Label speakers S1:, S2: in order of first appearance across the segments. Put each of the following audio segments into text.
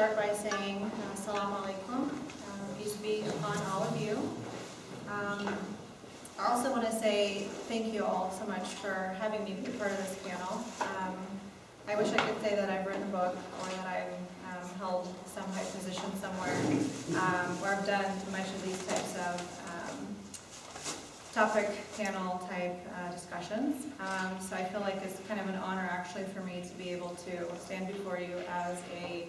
S1: start by saying Assalamu alaikum, peace be upon all of you. I also want to say thank you all so much for having me be part of this panel. I wish I could say that I've written a book or that I've held some high position somewhere where I've done much of these types of topic panel type discussions. So I feel like it's kind of an honor actually for me to be able to stand before you as a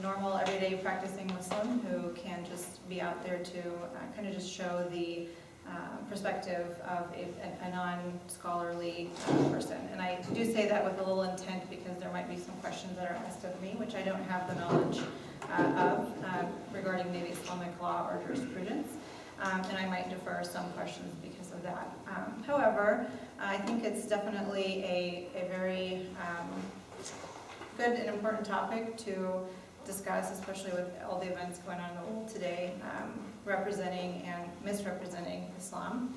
S1: normal, everyday practicing Muslim who can just be out there to kind of just show the perspective of a non-scholarly person. And I do say that with a little intent because there might be some questions that are asked of me, which I don't have the knowledge of regarding maybe Islamic law or jurisprudence. And I might defer some questions because of that. However, I think it's definitely a very good and important topic to discuss, especially with all the events going on in the world today, representing and misrepresenting Islam.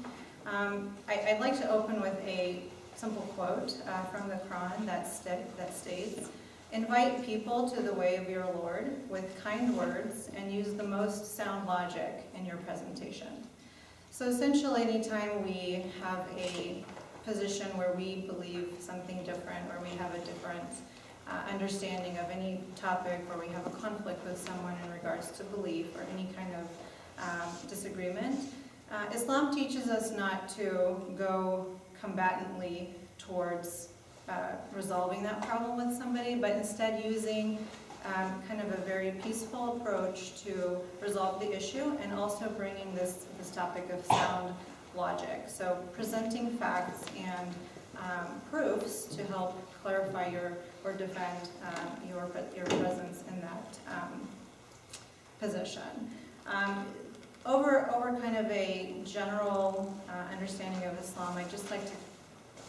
S1: I'd like to open with a simple quote from the Quran that states, "Invite people to the way of your Lord with kind words and use the most sound logic in your presentation." So essentially, anytime we have a position where we believe something different, or we have a different understanding of any topic, or we have a conflict with someone in regards to belief or any kind of disagreement, Islam teaches us not to go combatantly towards resolving that problem with somebody, but instead using kind of a very peaceful approach to resolve the issue, and also bringing this topic of sound logic. So presenting facts and proofs to help clarify or defend your presence in that position. Over kind of a general understanding of Islam, I'd just like to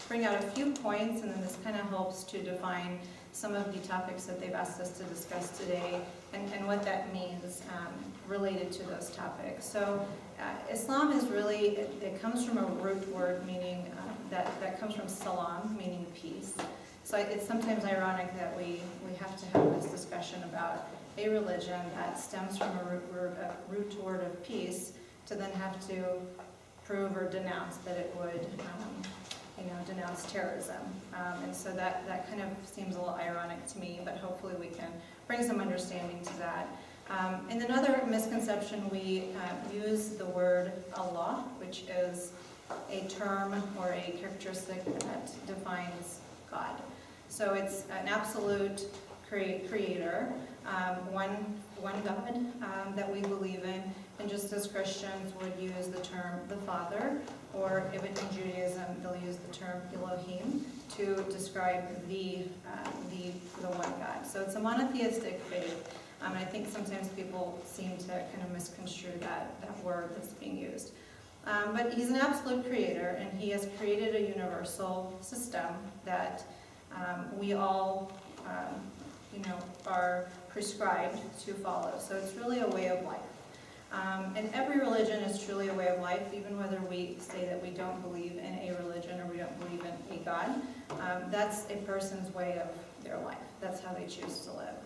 S1: bring out a few points, and then this kind of helps to define some of the topics that they've asked us to discuss today and what that means related to those topics. So Islam is really, it comes from a root word meaning, that comes from salam, meaning peace. So it's sometimes ironic that we have to have this discussion about a religion that stems from a root word of peace to then have to prove or denounce that it would denounce terrorism. And so that kind of seems a little ironic to me, but hopefully we can bring some understanding to that. And another misconception, we use the word Allah, which is a term or a characteristic that defines God. So it's an absolute creator, one God that we believe in, and just as Christians would use the term the Father, or if it's in Judaism, they'll use the term Elohim to describe the one God. So it's a monotheistic faith, and I think sometimes people seem to kind of misconstrue that word that's being used. But he's an absolute creator, and he has created a universal system that we all are prescribed to follow. So it's really a way of life. And every religion is truly a way of life, even whether we say that we don't believe in a religion or we don't believe in a God. That's a person's way of their life. That's how they choose to live.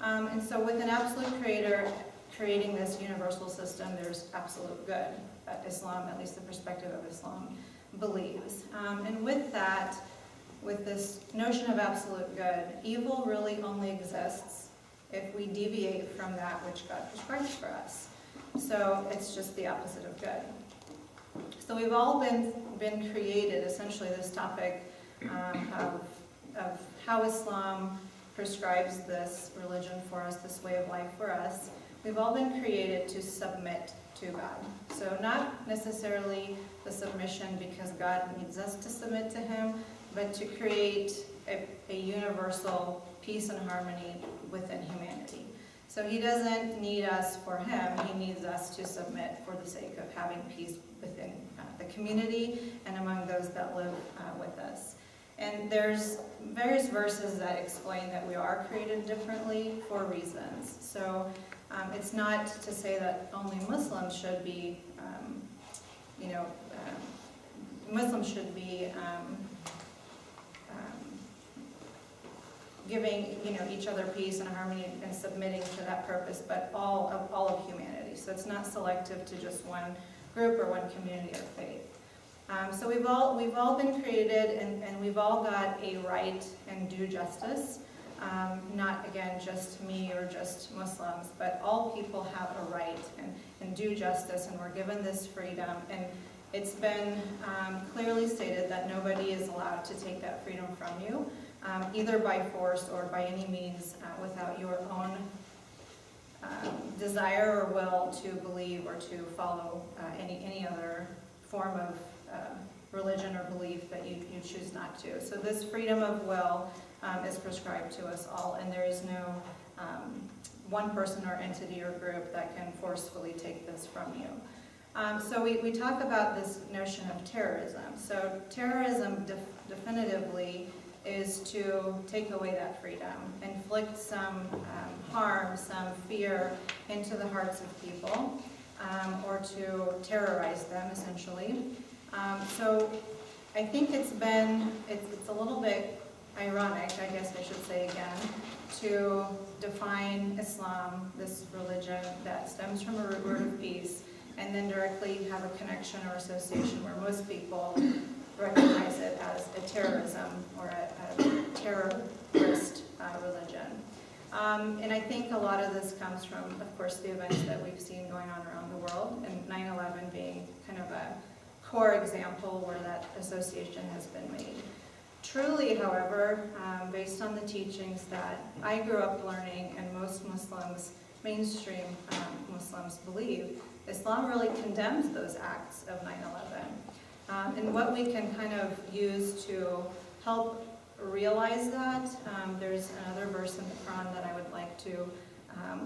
S1: And so with an absolute creator creating this universal system, there's absolute good. Islam, at least the perspective of Islam, believes. And with that, with this notion of absolute good, evil really only exists if we deviate from that which God prescribes for us. So it's just the opposite of good. So we've all been created, essentially this topic of how Islam prescribes this religion for us, this way of life for us. We've all been created to submit to God. So not necessarily the submission because God needs us to submit to Him, but to create a universal peace and harmony within humanity. So He doesn't need us for Him, He needs us to submit for the sake of having peace within the community and among those that live with us. And there's various verses that explain that we are created differently for reasons. So it's not to say that only Muslims should be, giving, each other peace and harmony and submitting to that purpose, but all of humanity. So it's not selective to just one group or one community or faith. So we've all been created, and we've all got a right and due justice. Not, again, just me or just Muslims, but all people have a right and due justice, and we're given this freedom. And it's been clearly stated that nobody is allowed to take that freedom from you, either by force or by any means without your own desire or will to believe or to follow any other form of religion or belief that you choose not to. So this freedom of will is prescribed to us all, and there is no one person or entity or group that can forcefully take this from you. So we talk about this notion of terrorism. So terrorism definitively is to take away that freedom, inflict some harm, some fear into the hearts of people, or to terrorize them, essentially. So I think it's a little bit ironic, I guess I should say again, to define Islam, this religion that stems from a root word of peace, and then directly have a connection or association where most people recognize it as a terrorism or a terrorist religion. And I think a lot of this comes from, of course, the events that we've seen going on around the world, and 9/11 being kind of a core example where that association has been made. Truly, however, based on the teachings that I grew up learning and most Muslims, mainstream Muslims believe, Islam really condemns those acts of 9/11. And what we can kind of use to help realize that, there's another verse in the Quran that I would like to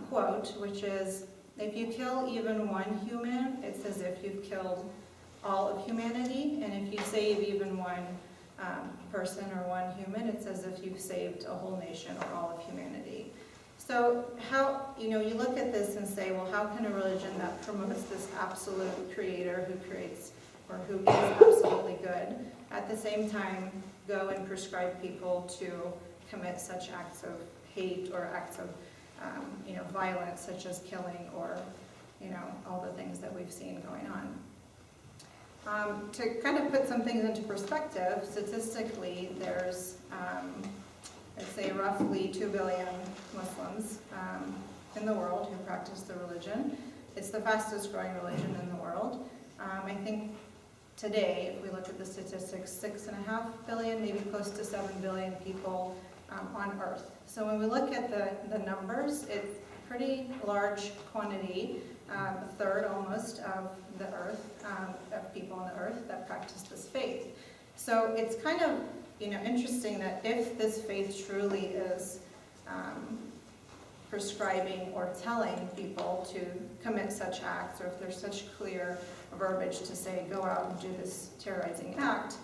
S1: quote, which is, if you kill even one human, it's as if you've killed all of humanity, and if you save even one person or one human, it's as if you've saved a whole nation or all of humanity. So how, you look at this and say, well, how can a religion that promotes this absolute creator who creates, or who is absolutely good, at the same time go and prescribe people to commit such acts of hate or acts of violence, such as killing or all the things that we've seen going on. To kind of put some things into perspective, statistically, there's, let's say, roughly 2 billion Muslims in the world who practice the religion. It's the fastest growing religion in the world. I think today, if we look at the statistics, 6.5 billion, maybe close to 7 billion people on Earth. So when we look at the numbers, it's a pretty large quantity, a third almost of the Earth, of people on the Earth that practice this faith. So it's kind of interesting that if this faith truly is prescribing or telling people to commit such acts, or if there's such clear verbiage to say, go out and do this terrorizing act,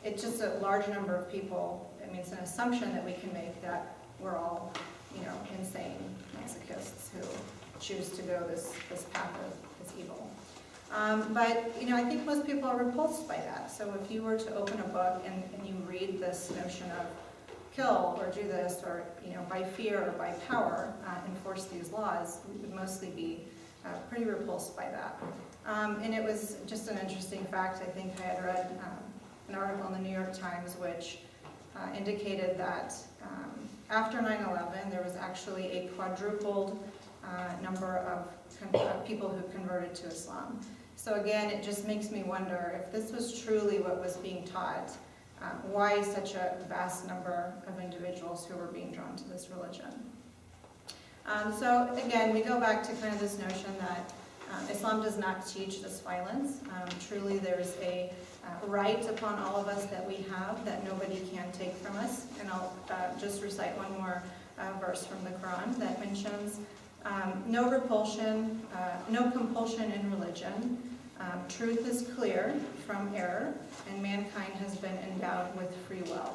S1: it's just a large number of people. I mean, it's an assumption that we can make that we're all, insane masochists who choose to go this path of evil. But I think most people are repulsed by that. So if you were to open a book and you read this notion of kill or do this, or by fear or by power enforce these laws, we would mostly be pretty repulsed by that. And it was just an interesting fact. I think I had read an article in the New York Times which indicated that after 9/11 there was actually a quadrupled number of people who converted to Islam. So again, it just makes me wonder if this was truly what was being taught, why such a vast number of individuals who were being drawn to this religion. So again, we go back to kind of this notion that Islam does not teach this violence. Truly there's a right upon all of us that we have that nobody can take from us. And I'll just recite one more verse from the Quran that mentions no repulsion, no compulsion in religion. Truth is clear from error, and mankind has been endowed with free will.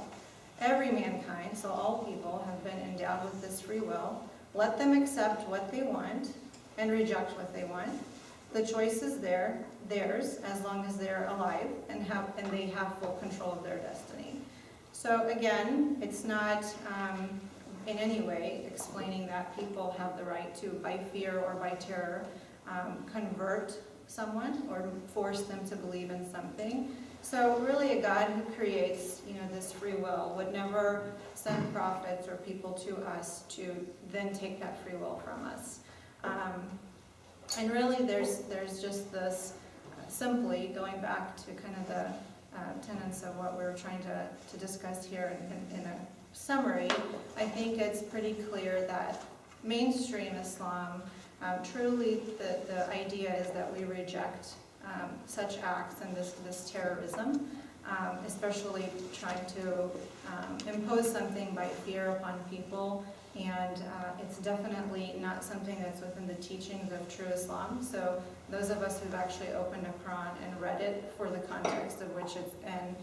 S1: Every mankind, so all people, have been endowed with this free will. Let them accept what they want and reject what they want. The choice is theirs, as long as they're alive and they have full control of their destiny. So again, it's not in any way explaining that people have the right to, by fear or by terror, convert someone or force them to believe in something. So really a God who creates, this free will would never send prophets or people to us to then take that free will from us. And really there's just this, simply going back to kind of the tenets of what we're trying to discuss here in a summary, I think it's pretty clear that mainstream Islam, truly the idea is that we reject such acts and this terrorism, especially trying to impose something by fear upon people, and it's definitely not something that's within the teachings of true Islam. So those of us who've actually opened a Quran and read it for the context of which it's in,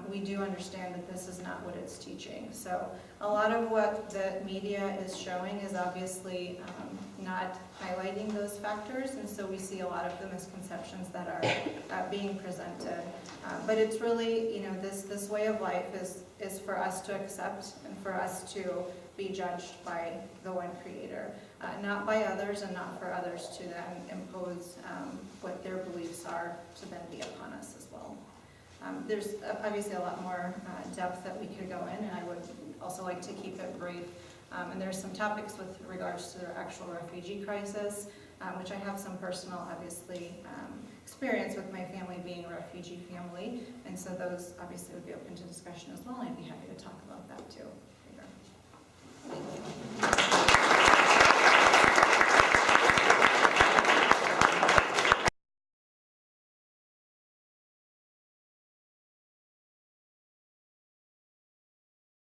S1: we do understand that this is not what it's teaching. So a lot of what the media is showing is obviously not highlighting those factors, and so we see a lot of the misconceptions that are being presented. But it's really, this way of life is for us to accept and for us to be judged by the one Creator, not by others, and not for others to then impose what their beliefs are to then be upon us as well. There's obviously a lot more depth that we could go in, and I would also like to keep it brief. And there's some topics with regards to the actual refugee crisis, which I have some personal, obviously, experience with my family being a refugee family, and so those obviously would be open to discussion